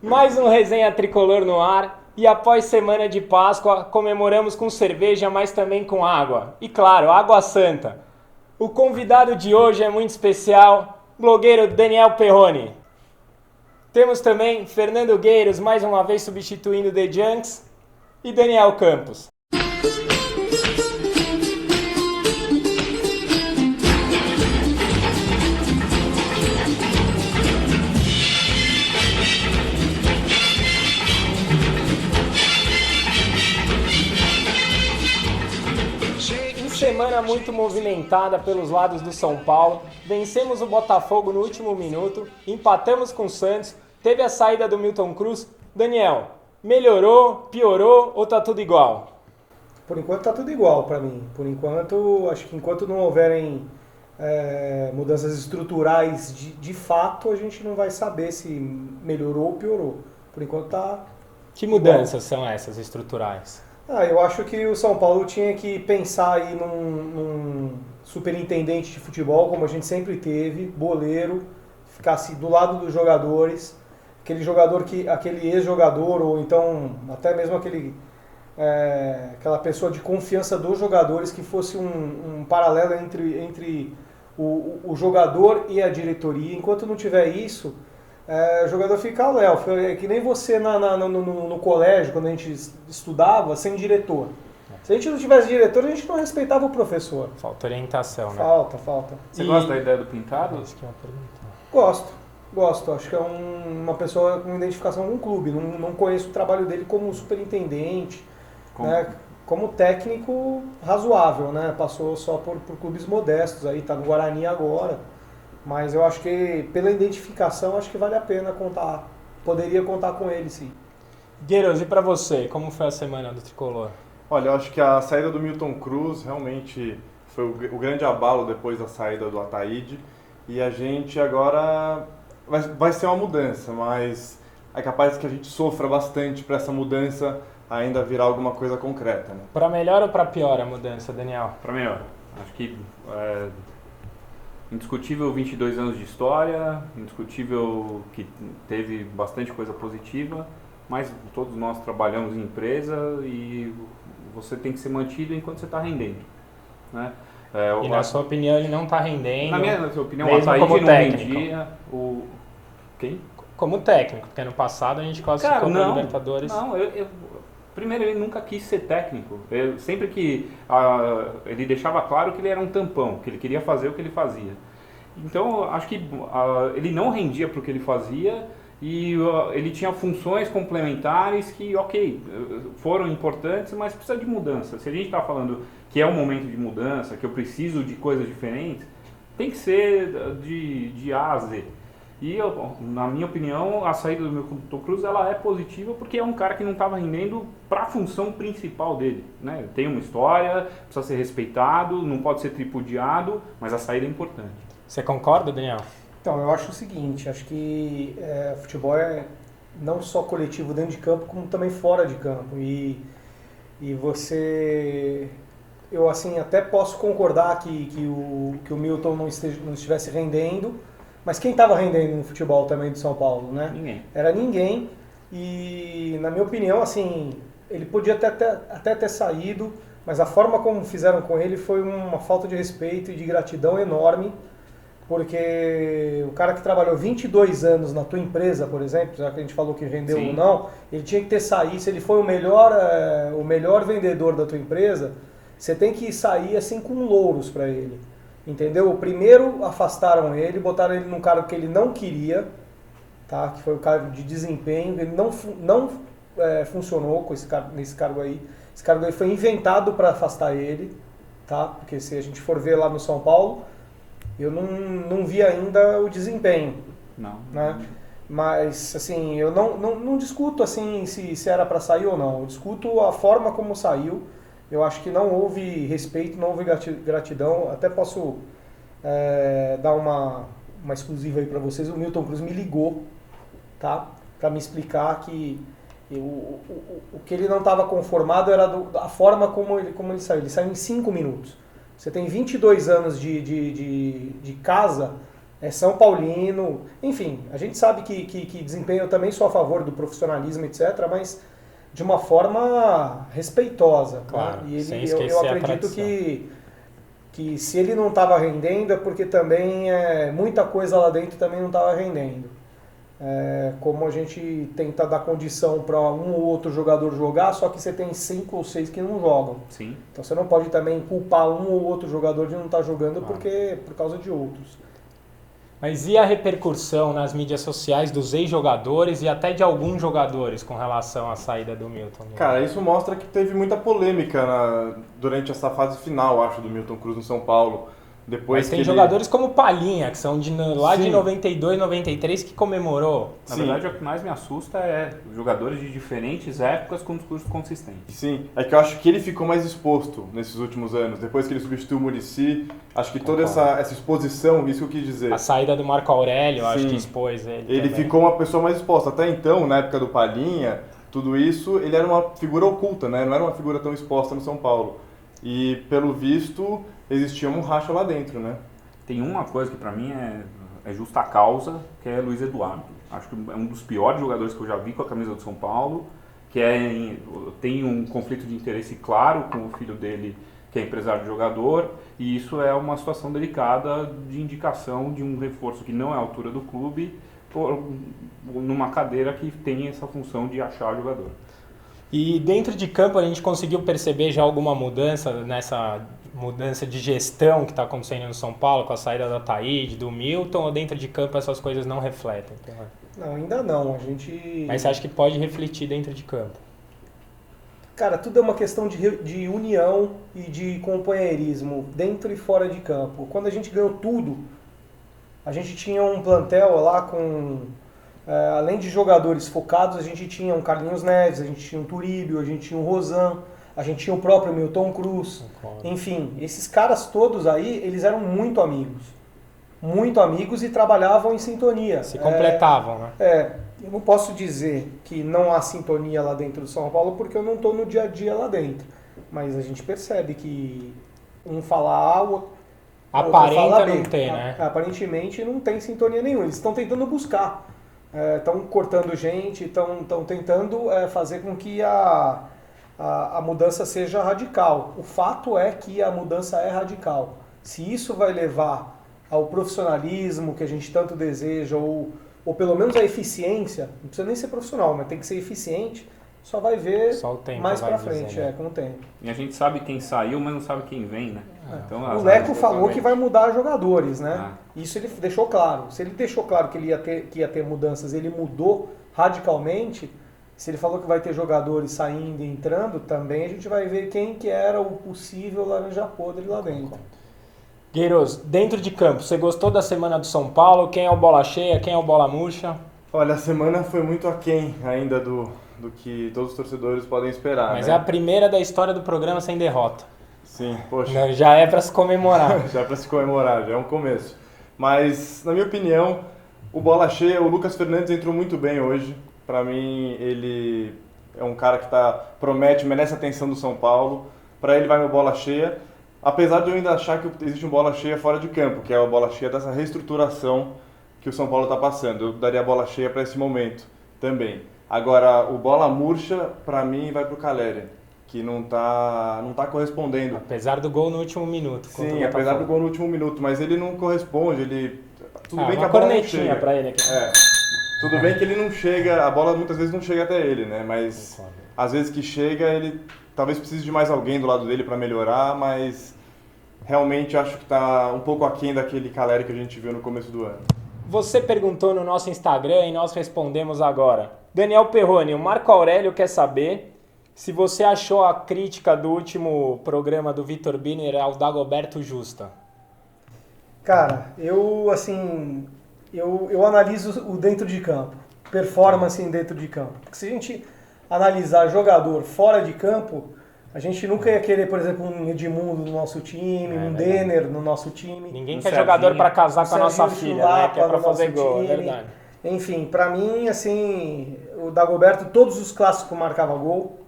Mais um Resenha Tricolor no ar e após semana de Páscoa comemoramos com cerveja, mas também com água. E claro, água santa. O convidado de hoje é muito especial, blogueiro Daniel Perrone. Temos também Fernando Gueiros, mais uma vez substituindo The Junks, e Daniel Campos. Semana muito movimentada pelos lados do São Paulo, vencemos o Botafogo no último minuto, empatamos com o Santos, teve a saída do Milton Cruz. Daniel, melhorou, piorou ou tá tudo igual? Por enquanto tá tudo igual para mim. Por enquanto, acho que enquanto não houverem mudanças estruturais de fato, a gente não vai saber se melhorou ou piorou. Por enquanto tá... Que mudanças são essas estruturais? Eu acho que o São Paulo tinha que pensar aí num superintendente de futebol, como a gente sempre teve, boleiro, ficasse do lado dos jogadores, aquele ex-jogador, ou então até mesmo aquela pessoa de confiança dos jogadores, que fosse um paralelo entre o jogador e a diretoria. Enquanto não tiver isso, o jogador fica ao léu. É que nem você no colégio, quando a gente estudava, sem diretor. Se a gente não tivesse diretor, a gente não respeitava o professor. Falta orientação, né? Falta. Você gosta da ideia do Pintado? Isso que eu ia perguntar. Gosto. Acho que é uma pessoa com identificação com o clube. Não conheço o trabalho dele como superintendente, né? Como técnico razoável, né? Passou só por clubes modestos, aí tá no Guarani agora. Mas eu acho que, pela identificação, acho que vale a pena contar. Poderia contar com ele, sim. Gueiros, e pra você, como foi a semana do Tricolor? Olha, eu acho que a saída do Milton Cruz realmente foi o grande abalo depois da saída do Ataíde. E a gente agora vai ser uma mudança, mas é capaz que a gente sofra bastante para essa mudança ainda virar alguma coisa concreta, né? Pra melhor ou pra pior a mudança, Daniel? Para melhor. Acho que indiscutível 22 anos de história, indiscutível que teve bastante coisa positiva, mas todos nós trabalhamos em empresa e você tem que ser mantido enquanto você está rendendo, né? E na sua opinião ele não está rendendo? Na minha opinião, o mesmo Ataíde como não técnico. rendia. Quem? Como técnico, porque no passado a gente quase ficou na Libertadores. Não, primeiro, ele nunca quis ser técnico. Sempre que ele deixava claro que ele era um tampão, que ele queria fazer o que ele fazia. Então, acho que ele não rendia para o que ele fazia e ele tinha funções complementares que, foram importantes, mas precisa de mudança. Se a gente está falando que é um momento de mudança, que eu preciso de coisas diferentes, tem que ser de A a Z. E, na minha opinião, a saída do Milton Cruz ela é positiva porque é um cara que não estava rendendo para a função principal dele, né? Tem uma história, precisa ser respeitado, não pode ser tripudiado, mas a saída é importante. Você concorda, Daniel? Então, eu acho o seguinte, acho que futebol é não só coletivo dentro de campo, como também fora de campo. E eu assim até posso concordar que o Milton não estivesse rendendo, mas quem estava rendendo no futebol também do São Paulo, né? Ninguém. Era ninguém. E, na minha opinião, assim, ele podia até ter saído, mas a forma como fizeram com ele foi uma falta de respeito e de gratidão enorme, porque o cara que trabalhou 22 anos na tua empresa, por exemplo, já que a gente falou que rendeu Sim. ou não, ele tinha que ter saído. Se ele foi o melhor vendedor da tua empresa, você tem que sair assim com louros para ele. Entendeu? Primeiro afastaram ele, botaram ele num cargo que ele não queria, tá? Que foi o cargo de desempenho. Ele não funcionou nesse cargo aí. Esse cargo aí foi inventado para afastar ele, tá? Porque se a gente for ver lá no São Paulo, eu não vi ainda o desempenho. Não. Né? Mas, assim, eu não discuto assim, se era para sair ou não. Eu discuto a forma como saiu. Eu acho que não houve respeito, não houve gratidão. Até posso dar uma exclusiva aí para vocês. O Milton Cruz me ligou, tá? Para me explicar que o que ele não estava conformado era a forma como ele saiu. Ele saiu em 5 minutos. Você tem 22 anos de casa, é São Paulino, enfim, a gente sabe que desempenho, eu também sou a favor do profissionalismo, etc., mas de uma forma respeitosa. Claro, né? E sem eu esquecer a acredito tradição. que se ele não estava rendendo é porque também muita coisa lá dentro também não estava rendendo. Como a gente tenta dar condição para um ou outro jogador jogar, só que você tem 5 ou 6 que não jogam. Sim. Então você não pode também culpar um ou outro jogador de não estar jogando por causa de outros. Mas e a repercussão nas mídias sociais dos ex-jogadores e até de alguns jogadores com relação à saída do Milton? Cara, isso mostra que teve muita polêmica durante essa fase final, acho, do Milton Cruz no São Paulo. Depois Mas tem que jogadores como Palhinha, que são lá de Sim. 92, 93, que comemorou. Na Sim. verdade, o que mais me assusta é jogadores de diferentes épocas com discursos consistentes. Sim, é que eu acho que ele ficou mais exposto nesses últimos anos. Depois que ele substituiu o Muricy, acho que toda essa exposição, isso que eu quis dizer. A saída do Marco Aurélio, acho Sim. que expôs ele. Ele também. ficou uma pessoa mais exposta. Até então, na época do Palhinha, tudo isso, ele era uma figura oculta, né? Não era uma figura tão exposta no São Paulo. E, pelo visto, existia um racha lá dentro, né? Tem uma coisa que pra mim é justa causa, que é Luiz Eduardo. Acho que é um dos piores jogadores que eu já vi com a camisa do São Paulo, que tem um conflito de interesse claro com o filho dele, que é empresário de jogador, e isso é uma situação delicada de indicação de um reforço que não é a altura do clube, numa cadeira que tem essa função de achar jogador. E dentro de campo a gente conseguiu perceber já alguma mudança nessa mudança de gestão que está acontecendo no São Paulo, com a saída da Ataíde, do Milton, ou dentro de campo essas coisas não refletem? Não, ainda não. A gente... Mas você acha que pode refletir dentro de campo? Cara, tudo é uma questão de união e de companheirismo, dentro e fora de campo. Quando a gente ganhou tudo, a gente tinha um plantel lá com... além de jogadores focados, a gente tinha um Carlinhos Neves, a gente tinha um Turíbio, a gente tinha um Rosan, a gente tinha o próprio Milton Cruz. Enfim, esses caras todos aí, eles eram muito amigos e trabalhavam em sintonia. Se completavam, né? Eu não posso dizer que não há sintonia lá dentro do São Paulo porque eu não estou no dia a dia lá dentro. Mas a gente percebe que um fala A, o outro Aparenta fala B. não ter, né? Aparentemente não tem sintonia nenhuma. Eles estão tentando buscar. Estão cortando gente, estão tentando fazer com que a mudança seja radical. O fato é que a mudança é radical. Se isso vai levar ao profissionalismo que a gente tanto deseja, ou pelo menos a eficiência, não precisa nem ser profissional, mas tem que ser eficiente, só vai ver Só o tempo mais vai pra dizer, frente, né? com o tempo. E a gente sabe quem saiu, mas não sabe quem vem, né? Então, O Leco falou que vai mudar jogadores, né? Isso ele deixou claro. Se ele deixou claro que que ia ter mudanças, ele mudou radicalmente. Se ele falou que vai ter jogadores saindo e entrando, também a gente vai ver quem que era o possível laranja podre lá dentro. Gueiros, dentro de campo, você gostou da semana do São Paulo? Quem é o bola cheia, quem é o bola murcha? Olha, a semana foi muito aquém ainda do que todos os torcedores podem esperar, Mas né? é a primeira da história do programa sem derrota. Sim, poxa. Não, já é para se comemorar. Já é para se comemorar, já é um começo. Mas, na minha opinião, o bola cheia, o Lucas Fernandes entrou muito bem hoje. Para mim, ele é um cara que merece a atenção do São Paulo. Para ele vai meu bola cheia. Apesar de eu ainda achar que existe um bola cheia fora de campo, que é a bola cheia dessa reestruturação que o São Paulo está passando. Eu daria a bola cheia para esse momento também. Agora, o bola murcha, para mim, vai para o Caleri, que não tá correspondendo. Apesar do gol no último minuto. Sim, apesar do gol no último minuto, mas ele não corresponde, tudo bem que uma a bola não cornetinha chega. pra ele aqui. Tudo bem que ele não chega, a bola muitas vezes não chega até ele, né? Mas às vezes que chega, ele talvez precise de mais alguém do lado dele para melhorar, mas realmente acho que tá um pouco aquém daquele Caleri que a gente viu no começo do ano. Você perguntou no nosso Instagram e nós respondemos agora. Daniel Perrone, o Marco Aurélio quer saber se você achou a crítica do último programa do Vitor Biner ao Dagoberto justa. Cara, eu analiso o dentro de campo, performance dentro de campo. Porque se a gente analisar jogador fora de campo, a gente nunca ia querer, por exemplo, um Edmundo no nosso time, um Denner no nosso time. Ninguém Um quer Serginho. jogador para casar com a nossa Serginho filha, né? Que é Chulapa para no fazer nosso gol, é time. verdade. Enfim, pra mim, assim, o Dagoberto, todos os clássicos marcava gol.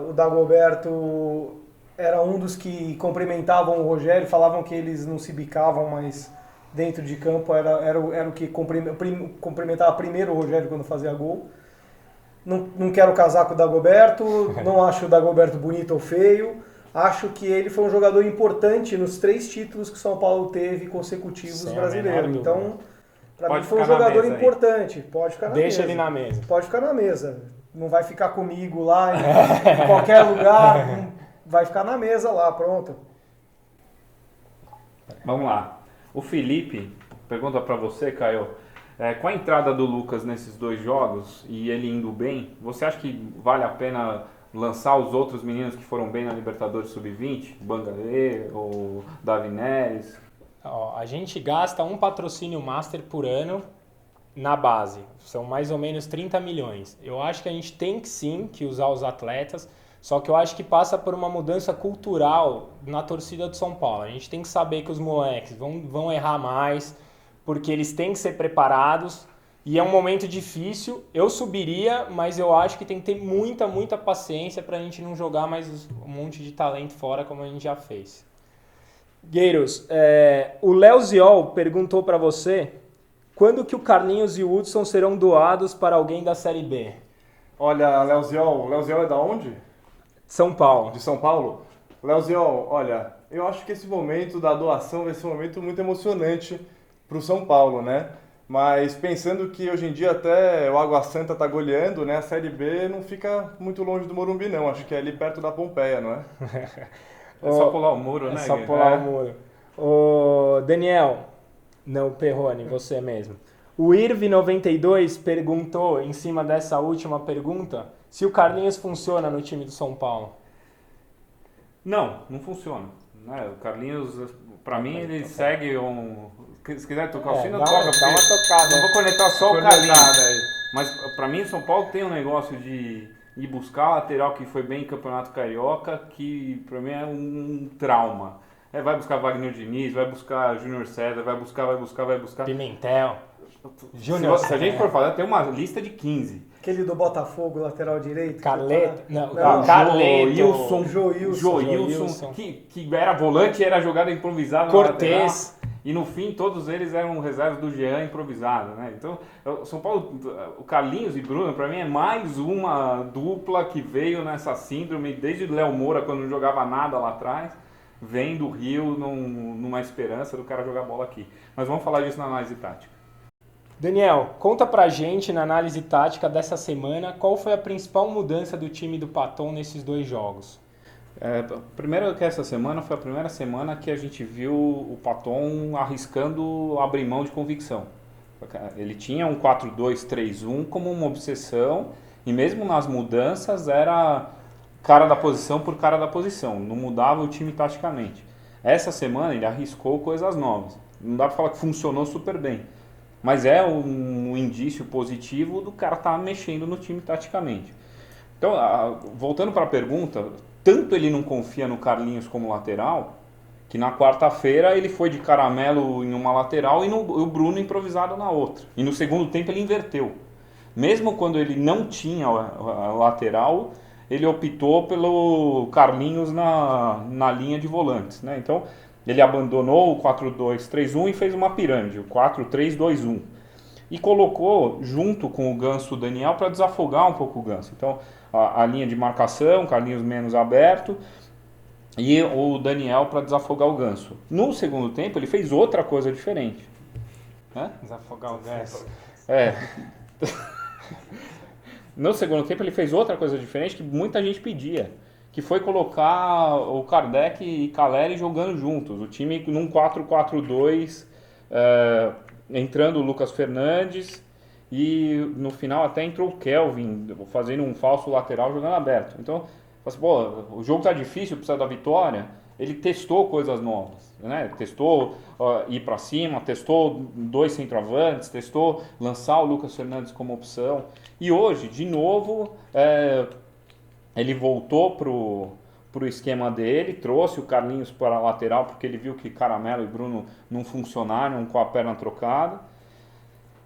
O Dagoberto era um dos que cumprimentavam o Rogério, falavam que eles não se bicavam, mas dentro de campo era o que cumprimentava primeiro o Rogério quando fazia gol. Não quero casar com o Dagoberto, não acho o Dagoberto bonito ou feio. Acho que ele foi um jogador importante nos 3 títulos que o São Paulo teve consecutivos Sem a brasileiros. menor Então, dúvida. para Pode mim foi um ficar na jogador mesa aí. importante. Pode ficar na mesa. Deixa ele na mesa. Pode ficar na mesa. Não vai ficar comigo lá em qualquer lugar. Vai ficar na mesa lá, pronto. Vamos lá. O Felipe pergunta para você, Caio, com a entrada do Lucas nesses 2 jogos e ele indo bem, você acha que vale a pena lançar os outros meninos que foram bem na Libertadores Sub-20? Bangalê ou Davi Neres? Ó, a gente gasta um patrocínio master por ano na base. São mais ou menos 30 milhões. Eu acho que a gente tem que sim que usar os atletas, só que eu acho que passa por uma mudança cultural na torcida do São Paulo. A gente tem que saber que os moleques vão errar mais, porque eles têm que ser preparados. E é um momento difícil, eu subiria, mas eu acho que tem que ter muita paciência para a gente não jogar mais um monte de talento fora como a gente já fez. Gueiros, o Léo Ziol perguntou para você quando que o Carlinhos e o Hudson serão doados para alguém da Série B? Olha, Léo Ziol é da onde? São Paulo. De São Paulo? Léo Ziol, olha, eu acho que esse momento da doação vai ser um momento muito emocionante para o São Paulo, né? Mas pensando que hoje em dia até o Água Santa tá goleando, né? A Série B não fica muito longe do Morumbi, não. Acho que é ali perto da Pompeia, não é? É só pular o muro, né? É só Gui? pular o muro. Ô, Daniel, não, Perrone, você mesmo. O Irv92 perguntou, em cima dessa última pergunta, se o Carlinhos funciona no time do São Paulo. Não funciona. Né? O Carlinhos, pra mim, ele segue um... Se quiser tocar o sino, dá toca. uma porque tocada. eu vou conectar só o Cornetada Carlinhos. aí. Mas pra mim, o São Paulo tem um negócio de ir buscar a lateral que foi bem em Campeonato Carioca, que pra mim é um trauma. Vai buscar Wagner Diniz, vai buscar Júnior César, vai buscar. Pimentel. Se Júnior a gente for falar, tem uma lista de 15. Aquele do Botafogo, lateral direito. Carleto. Não, Não, Carleto. Joilson, que era volante e era jogada improvisada. Cortez. E no fim, todos eles eram reservas do Jean improvisado, né? Então, o São Paulo, o Carlinhos e Bruno, para mim, é mais uma dupla que veio nessa síndrome, desde o Léo Moura, quando não jogava nada lá atrás, vem do Rio numa esperança do cara jogar bola aqui. Mas vamos falar disso na análise tática. Daniel, conta pra gente, na análise tática dessa semana, qual foi a principal mudança do time do Paton nesses 2 jogos? Primeiro que essa semana foi a primeira semana que a gente viu o Paton arriscando abrir mão de convicção. Ele tinha um 4-2-3-1 como uma obsessão e mesmo nas mudanças era cara da posição por cara da posição, não mudava o time taticamente. Essa semana ele arriscou coisas novas. Não dá para falar que funcionou super bem, mas é um indício positivo do cara estar mexendo no time taticamente. Então, voltando para a pergunta, tanto ele não confia no Carlinhos como lateral, que na quarta-feira ele foi de caramelo em uma lateral e o Bruno improvisado na outra. E no segundo tempo ele inverteu. Mesmo quando ele não tinha a lateral, ele optou pelo Carlinhos na linha de volantes, né? Então, ele abandonou o 4-2-3-1 e fez uma pirâmide, o 4-3-2-1. E colocou junto com o Ganso o Daniel para desafogar um pouco o Ganso. Então, a linha de marcação, Carlinhos menos aberto, e o Daniel para desafogar o Ganso. No segundo tempo, ele fez outra coisa diferente. Né? Desafogar o Ganso. No segundo tempo, ele fez outra coisa diferente que muita gente pedia, que foi colocar o Kardec e Caleri jogando juntos. O time num 4-4-2, entrando o Lucas Fernandes e no final até entrou o Kelvin fazendo um falso lateral jogando aberto. Então, assim, o jogo tá difícil, precisa da vitória. Ele testou coisas novas, né? Testou ir para cima, testou 2 centroavantes, testou lançar o Lucas Fernandes como opção. E hoje, de novo, ele voltou pro esquema dele, trouxe o Carlinhos para a lateral porque ele viu que Caramelo e Bruno não funcionaram com a perna trocada.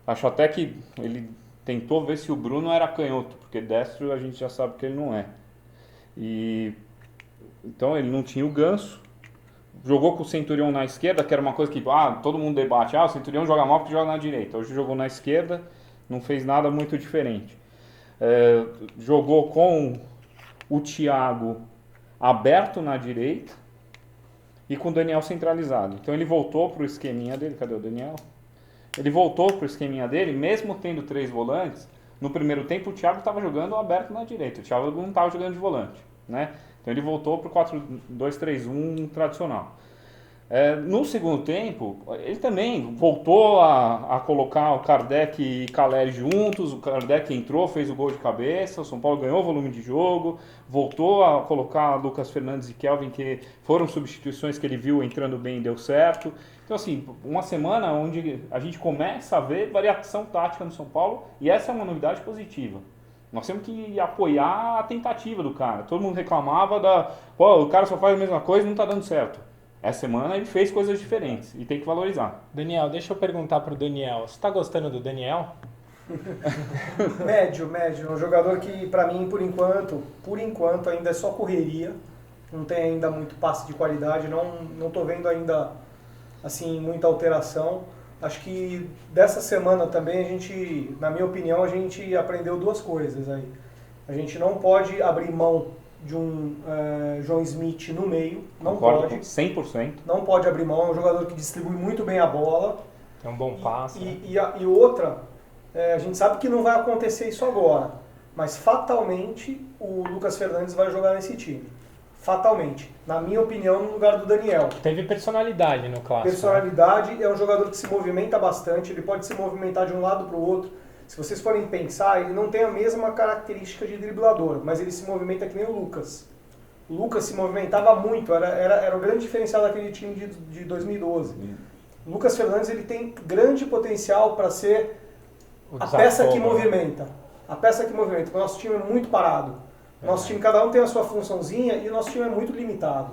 Acho até que ele tentou ver se o Bruno era canhoto, porque destro a gente já sabe que ele não é. Então ele não tinha o Ganso, jogou com o Centurion na esquerda, que era uma coisa que todo mundo debate, o Centurion joga mal porque joga na direita. Hoje jogou na esquerda, não fez nada muito diferente. Jogou com o Thiago aberto na direita e com o Daniel centralizado. Então ele voltou para o esqueminha dele. Cadê o Daniel? Ele voltou para o esqueminha dele, mesmo tendo 3 volantes. No primeiro tempo o Thiago estava jogando aberto na direita, o Thiago não estava jogando de volante, né? Então ele voltou para o 4-2-3-1 tradicional. No segundo tempo, ele também voltou a colocar o Kardec e Caleri juntos. O Kardec entrou, fez o gol de cabeça, o São Paulo ganhou volume de jogo, voltou a colocar Lucas Fernandes e Kelvin, que foram substituições que ele viu entrando bem e deu certo. Então assim, uma semana onde a gente começa a ver variação tática no São Paulo, e essa é uma novidade positiva. Nós temos que apoiar a tentativa do cara. Todo mundo reclamava o cara só faz a mesma coisa e não está dando certo. Essa semana ele fez coisas diferentes e tem que valorizar. Daniel, deixa eu perguntar pro Daniel. Você tá gostando do Daniel? Médio. Um jogador que, pra mim, por enquanto, ainda é só correria. Não tem ainda muito passe de qualidade. Não tô vendo ainda, assim, muita alteração. Acho que dessa semana também na minha opinião, a gente aprendeu 2 coisas aí. A gente não pode abrir mão de um João Smith no meio, não Concordo pode. 100%. Não pode abrir mão, é um jogador que distribui muito bem a bola. É um bom passe. E outra, a gente sabe que não vai acontecer isso agora, mas fatalmente o Lucas Fernandes vai jogar nesse time. Fatalmente. Na minha opinião, no lugar do Daniel. Teve personalidade no clássico. Personalidade, é um jogador que se movimenta bastante, ele pode se movimentar de um lado para o outro. Se vocês forem pensar, ele não tem a mesma característica de driblador, mas ele se movimenta que nem o Lucas. O Lucas se movimentava muito, era o grande diferencial daquele time de 2012. O Lucas Fernandes ele tem grande potencial para ser a peça que movimenta. A peça que movimenta. O nosso time é muito parado. Nosso time, cada um tem a sua funçãozinha e o nosso time é muito limitado.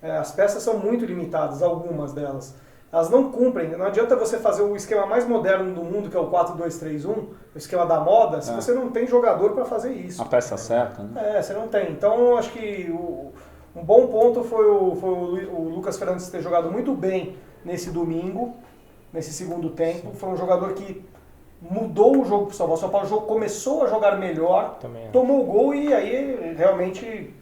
As peças são muito limitadas, algumas delas. Elas não cumprem. Não adianta você fazer o esquema mais moderno do mundo, que é o 4-2-3-1, o esquema da moda, se você não tem jogador para fazer isso. A peça certa, né? Você não tem. Então, acho que um bom ponto foi o Lucas Fernandes ter jogado muito bem nesse domingo, nesse segundo tempo. Foi um jogador que mudou o jogo para o São Paulo. O São Paulo começou a jogar melhor, tomou o gol e aí realmente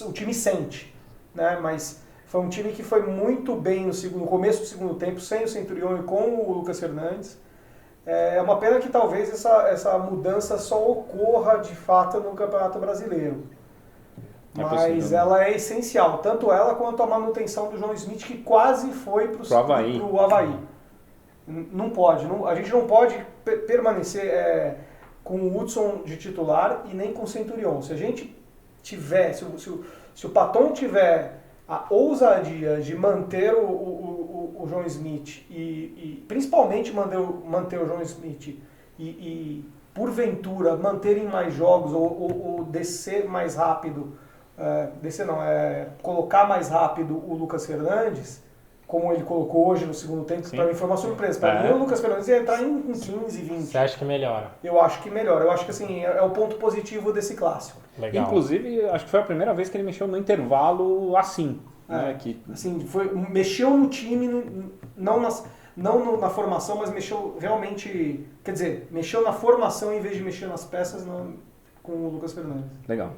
o time sente, né? Mas foi um time que foi muito bem no começo do segundo tempo, sem o Centurion e com o Lucas Fernandes. É uma pena que talvez essa mudança só ocorra de fato no Campeonato Brasileiro. Mas ela é essencial, tanto ela quanto a manutenção do João Smith, que quase foi para o Avaí. Não pode, a gente não pode permanecer com o Hudson de titular e nem com o Centurion. Se a gente tiver, se o Paton tiver a ousadia de manter o João Smith e principalmente manter o João Smith e porventura manterem mais jogos ou descer mais rápido, colocar mais rápido o Lucas Fernandes, como ele colocou hoje no segundo tempo, para mim foi uma surpresa. Para mim o Lucas Fernandes ia entrar em 15, 20. Você acha que melhora? Eu acho que melhora. Eu acho que assim, é o ponto positivo desse clássico. Legal. Inclusive, acho que foi a primeira vez que ele mexeu no intervalo assim. Né? Assim, mexeu no time, não na formação, mas mexeu realmente... Quer dizer, mexeu na formação em vez de mexer nas peças com o Lucas Fernandes. Legal.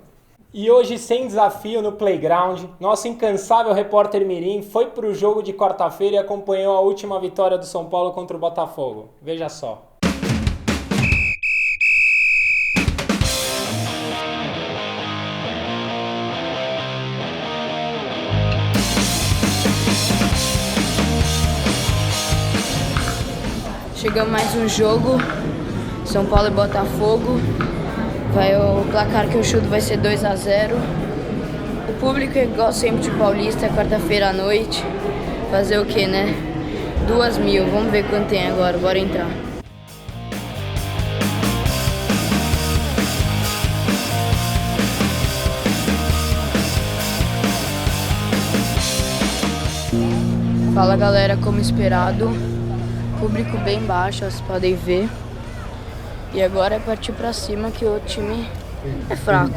E hoje, sem desafio no Playground, nosso incansável repórter Mirim foi para o jogo de quarta-feira e acompanhou a última vitória do São Paulo contra o Botafogo. Veja só. Chegamos mais um jogo, São Paulo e Botafogo. O placar que eu chuto vai ser 2-0. O público é igual sempre de Paulista, quarta-feira à noite. Fazer o que, né? 2.000, vamos ver quanto tem agora, bora entrar. Fala galera, como esperado, público bem baixo, vocês podem ver. E agora é partir pra cima que o time é fraco.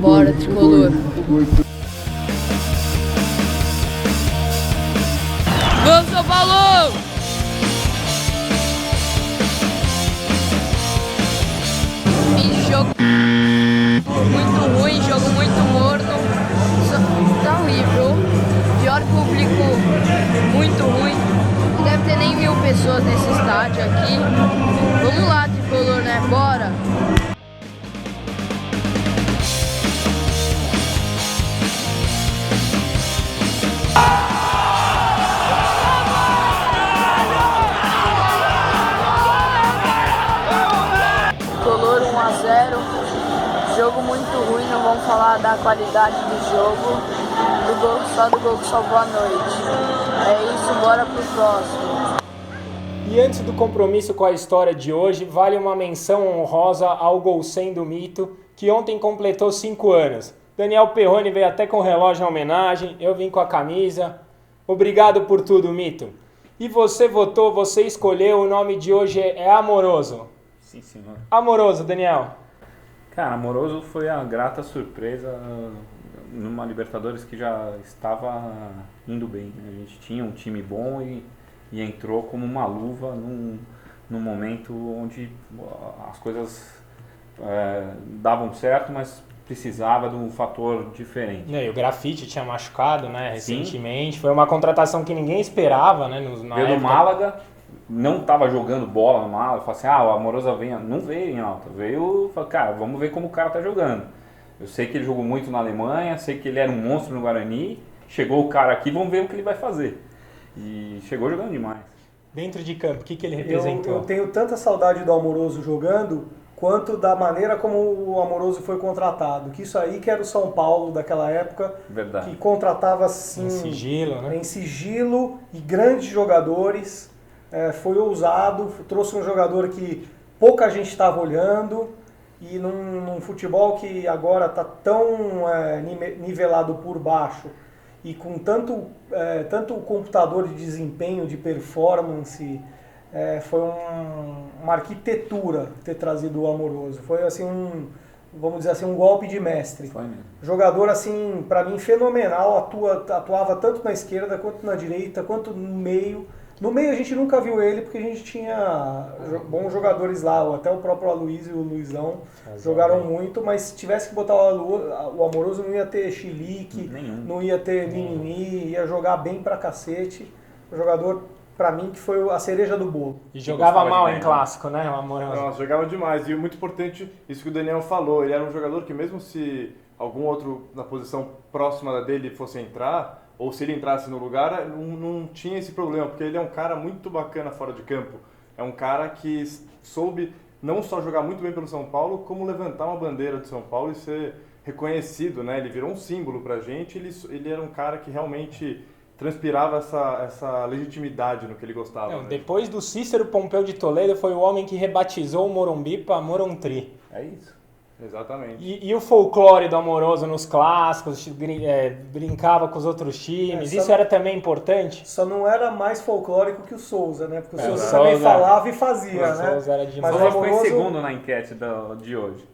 Bora, tricolor. Paulo! Fim de jogo muito ruim, jogo muito morno. Tá horrível. Pior público, muito ruim. Não deve ter nem 1000 pessoas nesse estádio aqui. Vamos lá, tricolor, né? Bora! Tricolor 1-0. Jogo muito ruim, não vamos falar da qualidade do jogo, só do gol que salvou a noite. É isso, bora pro próximo. E antes do compromisso com a história de hoje, vale uma menção honrosa ao Golcem do Mito, que ontem completou 5 anos. Daniel Perrone veio até com o relógio em homenagem, eu vim com a camisa. Obrigado por tudo, Mito. E você votou, você escolheu, o nome de hoje é Amoroso. Sim, senhor. Amoroso, Daniel. Cara, Amoroso foi a grata surpresa numa Libertadores que já estava indo bem, né? A gente tinha um time bom e entrou como uma luva num momento onde as coisas davam certo, mas precisava de um fator diferente. E o Grafite tinha machucado, né, recentemente. Sim. Foi uma contratação que ninguém esperava, né? Veio do Málaga, não estava jogando bola no Málaga. Falei assim, o Amoroso vem. Não veio em alta. Veio, falei, cara, vamos ver como o cara tá jogando. Eu sei que ele jogou muito na Alemanha, sei que ele era um monstro no Guarani. Chegou o cara aqui, vamos ver o que ele vai fazer. E chegou jogando demais. Dentro de campo, o que ele representou? Eu tenho tanta saudade do Amoroso jogando, quanto da maneira como o Amoroso foi contratado. Que isso aí que era o São Paulo daquela época. Verdade. Que contratava assim... Em sigilo, né? Em sigilo e grandes jogadores. Foi ousado, trouxe um jogador que pouca gente estava olhando. E num futebol que agora está tão nivelado por baixo e com tanto computador de desempenho, de performance, foi uma arquitetura ter trazido o Amoroso. Foi assim vamos dizer assim, um golpe de mestre. Foi mesmo. Jogador assim, para mim fenomenal, atuava tanto na esquerda quanto na direita, quanto no meio. No meio a gente nunca viu ele porque a gente tinha bons jogadores lá, até o próprio Aloysio e o Luizão jogaram muito, mas se tivesse que botar o Amoroso não ia ter chilique, não ia ter mimimi, ia jogar bem pra cacete. O jogador, pra mim, que foi a cereja do bolo. E jogava mal em clássico, né, o Amoroso? Nossa, jogava demais. E muito importante isso que o Daniel falou, ele era um jogador que mesmo se algum outro na posição próxima dele fosse entrar, ou se ele entrasse no lugar, não tinha esse problema, porque ele é um cara muito bacana fora de campo. É um cara que soube não só jogar muito bem pelo São Paulo, como levantar uma bandeira de São Paulo e ser reconhecido, né? Ele virou um símbolo pra gente, ele era um cara que realmente transpirava essa legitimidade no que ele gostava. Não, né? Depois do Cícero Pompeu de Toledo, foi o homem que rebatizou o Morumbi para Morontri. É isso. Exatamente. E o folclore do Amoroso nos clássicos, brincava com os outros times, isso era também importante? Só não era mais folclórico que o Souza, né? Porque o Souza Souza também falava e fazia, o né? Souza era demais. Mas Mas o ele Amoroso... foi segundo na enquete de hoje.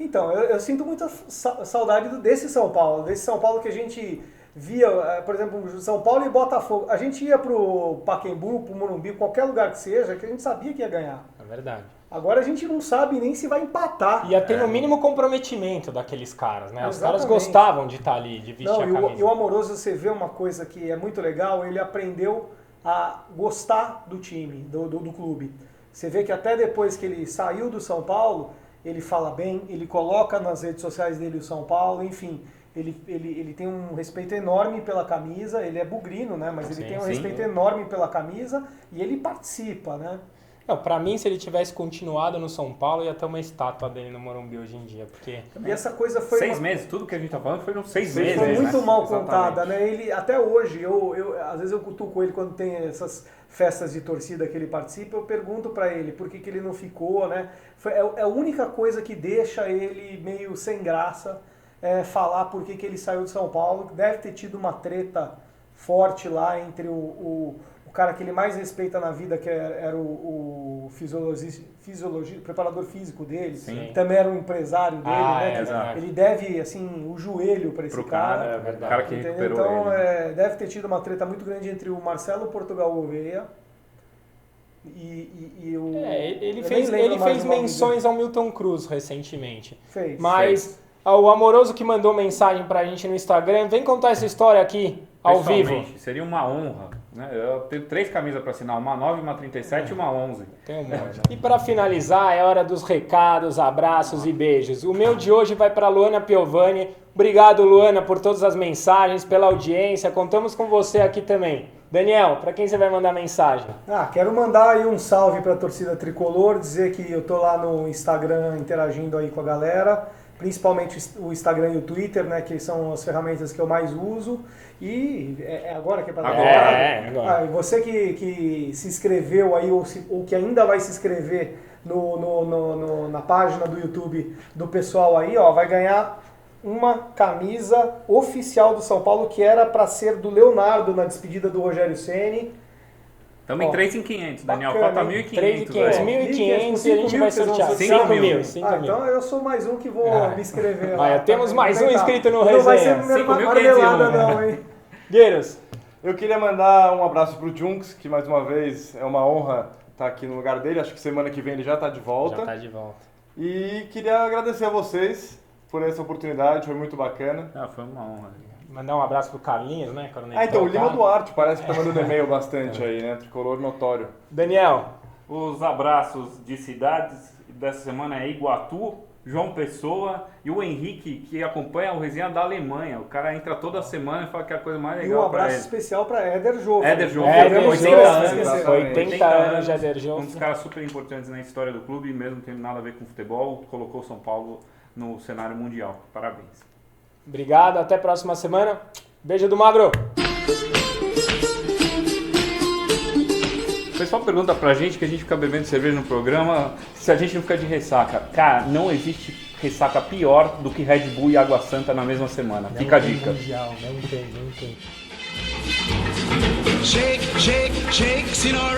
Então, eu sinto muita saudade desse São Paulo que a gente via, por exemplo, São Paulo e Botafogo. A gente ia pro Pacaembu, pro Morumbi, qualquer lugar que seja, que a gente sabia que ia ganhar. É verdade. Agora a gente não sabe nem se vai empatar. Ia ter no mínimo comprometimento daqueles caras, né? Os caras Exatamente. gostavam de estar ali, de vestir a camisa. E o Amoroso, você vê uma coisa que é muito legal, ele aprendeu a gostar do time, do clube. Você vê que até depois que ele saiu do São Paulo, ele fala bem, ele coloca nas redes sociais dele o São Paulo, enfim, ele tem um respeito enorme pela camisa, ele é bugrino, né? Mas ele tem um respeito enorme pela camisa e ele participa, né? Não, pra mim, se ele tivesse continuado no São Paulo, ia ter uma estátua dele no Morumbi hoje em dia, porque... E essa coisa foi... 6 meses, tudo que a gente tá falando foi nos 6 meses. Foi muito mal Exatamente. contada, né? Ele, até hoje, às vezes eu cutuco ele quando tem essas festas de torcida que ele participa, eu pergunto pra ele por que ele não ficou, né? É a única coisa que deixa ele meio sem graça, falar por que ele saiu de São Paulo. Deve ter tido uma treta forte lá entre o cara que ele mais respeita na vida, que era o preparador físico dele, Sim. também era um empresário dele, né? exato. Ele deve, assim, o joelho para esse cara. É o verdade. cara que Entendeu? recuperou Então, ele. deve ter tido uma treta muito grande entre o Marcelo Portugal Gouveia e o... Ele eu fez, nem lembro ele mais fez o nome menções ao Milton Cruz recentemente. dele. Fez. Mas o Amoroso que mandou mensagem pra gente no Instagram, vem contar essa história aqui, ao vivo. Pessoalmente, seria uma honra. Né? Eu tenho 3 camisas para assinar, uma 9, uma 37 e uma 11. Tem um monte. E para finalizar, é hora dos recados, abraços e beijos. O meu de hoje vai para Luana Piovani. Obrigado, Luana, por todas as mensagens, pela audiência. Contamos com você aqui também. Daniel, para quem você vai mandar mensagem? Quero mandar aí um salve para a torcida tricolor, dizer que eu tô lá no Instagram interagindo aí com a galera, principalmente o Instagram e o Twitter, né, que são as ferramentas que eu mais uso. E é agora que é para dar agora. E você que se inscreveu aí ou que ainda vai se inscrever na página do YouTube do pessoal aí, ó, vai ganhar uma camisa oficial do São Paulo, que era para ser do Leonardo na despedida do Rogério Ceni. Estamos em 3.500, Daniel. bacana, Falta hein? 1.500. 1.500 e a gente vai sortear 5 mil. 5 mil. Então eu sou mais um que vou me inscrever lá. Temos mais um Vou inscrito no Não vai ser Resenha. marmelada não, hein? Gueiros, Eu queria mandar um abraço pro Junks, que mais uma vez é uma honra estar aqui no lugar dele. Acho que semana que vem ele já está de volta. já tá de volta. E queria agradecer a vocês por essa oportunidade, foi muito bacana. Foi uma honra. Mandar um abraço pro Carlinhos, né? Então, o Lima Duarte parece que tá mandando e-mail bastante aí, né? Tricolor notório. Daniel, Os abraços de cidades dessa semana é Iguatu, João Pessoa e o Henrique, que acompanha o Resenha da Alemanha. O cara entra toda semana e fala que é a coisa mais E um legal para abraço ele. especial para Éder Jovem. Éder Jovem, Éder 80 Jovem, anos. 80 anos de Éder Um Jovem. dos caras super importantes na história do clube, mesmo não tendo nada a ver com futebol, colocou o São Paulo no cenário mundial. Parabéns. Obrigado, até a próxima semana. Beijo do Magro. O pessoal pergunta pra gente que a gente fica bebendo cerveja no programa se a gente não fica de ressaca. Cara, não existe ressaca pior do que Red Bull e Água Santa na mesma semana. Fica a dica. Mundial, não tem. Shake, shake, shake, Sinora.